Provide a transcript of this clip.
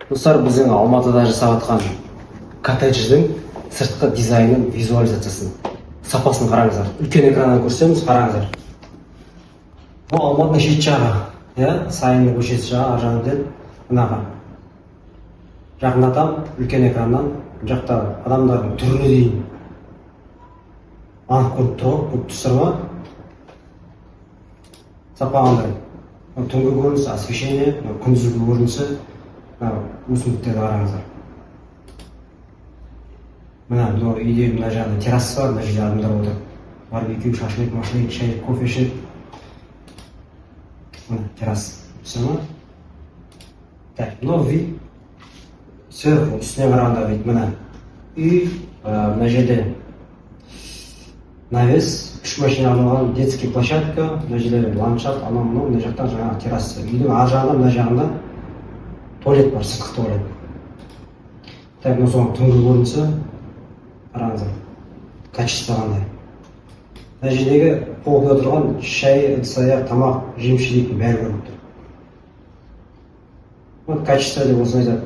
Достар, біздің Алматыда жасап жатқан коттедждің сыртқы дизайнын, визуализациясын, сапасын қараңыздар. Үлкен экраннан көрсетеміз, қараңыздар. Бұл Алматының шет жағы, Сайынның көшесі жағы, ар жағынан мынаға. Жақындатам, үлкен экраннан, жақта адамдардың түріне дейін анық көріп тұр, бұл түсір ма? Сапа қандай. Түнгі көрінісі, освещение, күндізгі көрінісі, өсімдіктерді қараңыздар. Мына үйде мына жағында террасы бар, мына жерде адамдар отыр. Барбекю, шашлык, машлык, шай, кофе ішеді. Мына террасы. Түсір ма? Так, мынау вид. Сверху, үстіне қарағанда вид. Мына үй, мына жерде навес, үш машина арналған детский площадка, мына жерде ландшафт, анау мына жақтан жаңағы террасы. Үйдің ар жағында, мына жағында туалет бар, сыртқы туалет. Так, мына соң түнгі көрінісі, қараңыздар, качество қандай. Мына жердегі полкада тұрған шай, ыдыс-аяқ, тамақ, жеміс-жидектің бәрі көрініп тұр. Вот качество деп осыны айтады.